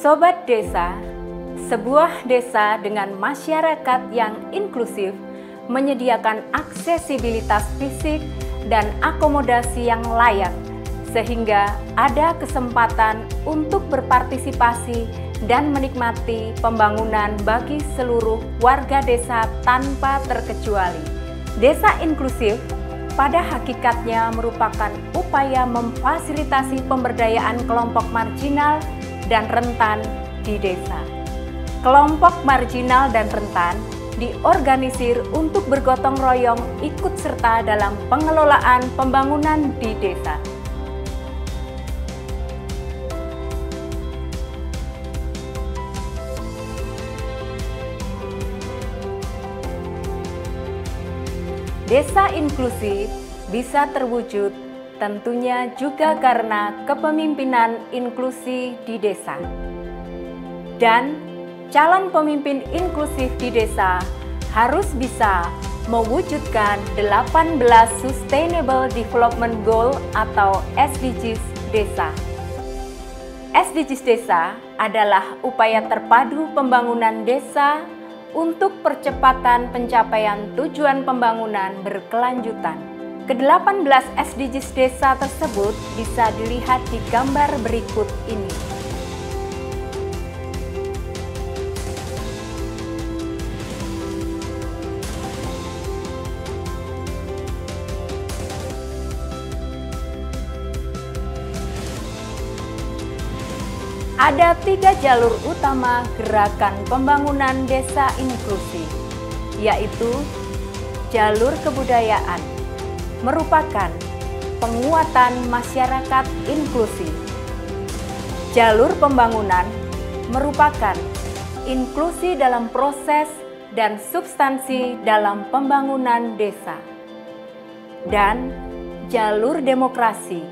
Sobat Desa, sebuah desa dengan masyarakat yang inklusif menyediakan aksesibilitas fisik dan akomodasi yang layak, sehingga ada kesempatan untuk berpartisipasi dan menikmati pembangunan bagi seluruh warga desa tanpa terkecuali. Desa inklusif pada hakikatnya merupakan upaya memfasilitasi pemberdayaan kelompok marginal dan rentan di desa. Kelompok marginal dan rentan diorganisir untuk bergotong royong ikut serta dalam pengelolaan pembangunan di desa. Desa inklusif bisa terwujud tentunya juga karena kepemimpinan inklusi di desa. Dan calon pemimpin inklusif di desa harus bisa mewujudkan 18 Sustainable Development Goal atau SDGs desa. SDGs desa adalah upaya terpadu pembangunan desa untuk percepatan pencapaian tujuan pembangunan berkelanjutan. Ke-18 SDGs desa tersebut bisa dilihat di gambar berikut ini. Ada 3 jalur utama gerakan pembangunan desa inklusif, yaitu jalur kebudayaan, merupakan penguatan masyarakat inklusif. Jalur pembangunan merupakan inklusi dalam proses dan substansi dalam pembangunan desa. Dan jalur demokrasi,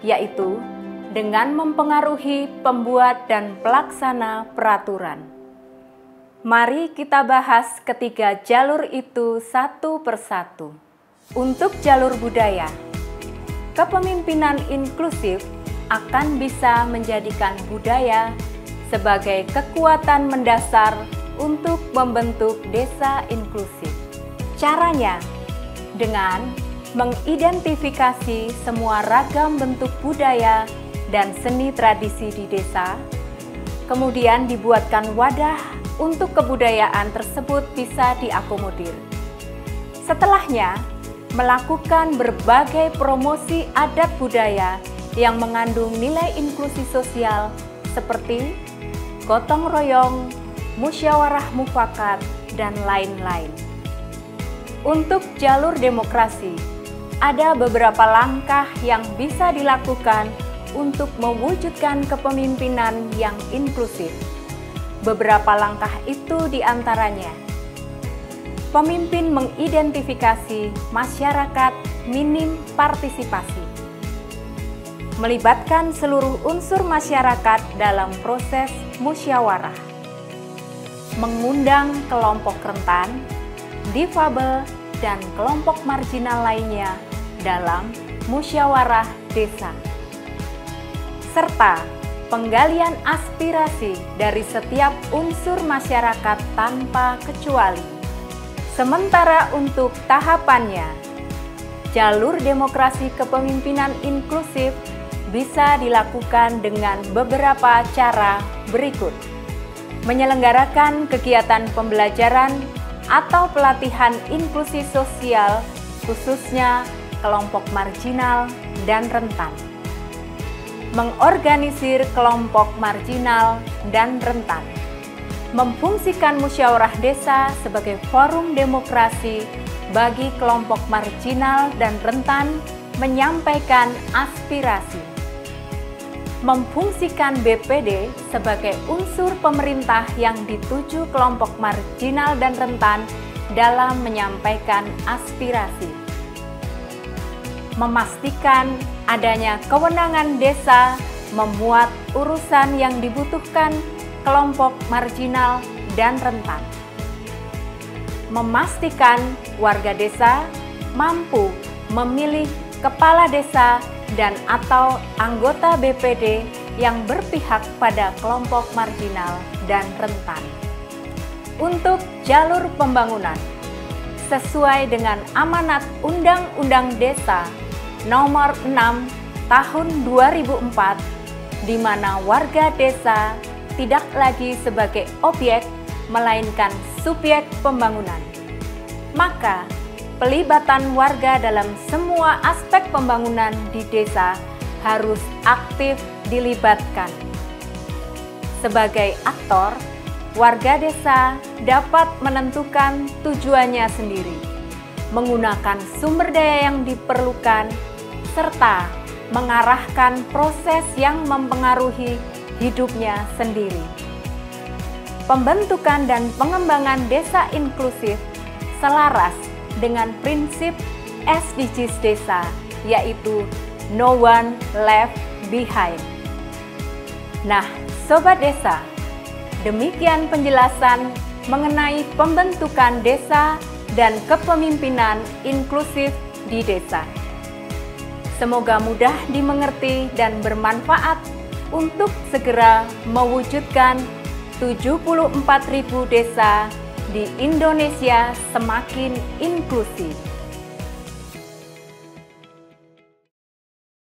yaitu dengan mempengaruhi pembuat dan pelaksana peraturan. Mari kita bahas ketiga jalur itu satu persatu. Untuk jalur budaya, kepemimpinan inklusif akan bisa menjadikan budaya sebagai kekuatan mendasar untuk membentuk desa inklusif. Caranya dengan mengidentifikasi semua ragam bentuk budaya dan seni tradisi di desa, kemudian dibuatkan wadah untuk kebudayaan tersebut bisa diakomodir. Setelahnya, melakukan berbagai promosi adat budaya yang mengandung nilai inklusi sosial seperti gotong royong, musyawarah mufakat, dan lain-lain. Untuk jalur demokrasi, ada beberapa langkah yang bisa dilakukan untuk mewujudkan kepemimpinan yang inklusif. Beberapa langkah itu diantaranya: pemimpin mengidentifikasi masyarakat minim partisipasi, melibatkan seluruh unsur masyarakat dalam proses musyawarah, mengundang kelompok rentan, difabel, dan kelompok marginal lainnya dalam musyawarah desa, serta penggalian aspirasi dari setiap unsur masyarakat tanpa kecuali. Sementara untuk tahapannya, jalur demokrasi kepemimpinan inklusif bisa dilakukan dengan beberapa cara berikut: menyelenggarakan kegiatan pembelajaran atau pelatihan inklusi sosial khususnya kelompok marginal dan rentan, mengorganisir kelompok marginal dan rentan, memfungsikan musyawarah desa sebagai forum demokrasi bagi kelompok marginal dan rentan menyampaikan aspirasi, memfungsikan BPD sebagai unsur pemerintah yang dituju kelompok marginal dan rentan dalam menyampaikan aspirasi, memastikan adanya kewenangan desa memuat urusan yang dibutuhkan kelompok marginal dan rentan, memastikan warga desa mampu memilih kepala desa dan atau anggota BPD yang berpihak pada kelompok marginal dan rentan. Untuk jalur pembangunan, sesuai dengan amanat Undang-Undang Desa Nomor 6 Tahun 2004, di mana warga desa tidak lagi sebagai objek, melainkan subjek pembangunan. Maka, pelibatan warga dalam semua aspek pembangunan di desa harus aktif dilibatkan. Sebagai aktor, warga desa dapat menentukan tujuannya sendiri, menggunakan sumber daya yang diperlukan, serta mengarahkan proses yang mempengaruhi hidupnya sendiri. Pembentukan dan pengembangan desa inklusif selaras dengan prinsip SDGs desa, yaitu No One Left Behind. Nah, Sobat Desa, demikian penjelasan mengenai pembentukan desa dan kepemimpinan inklusif di desa. Semoga mudah dimengerti dan bermanfaat untuk segera mewujudkan 74.000 desa di Indonesia semakin inklusif.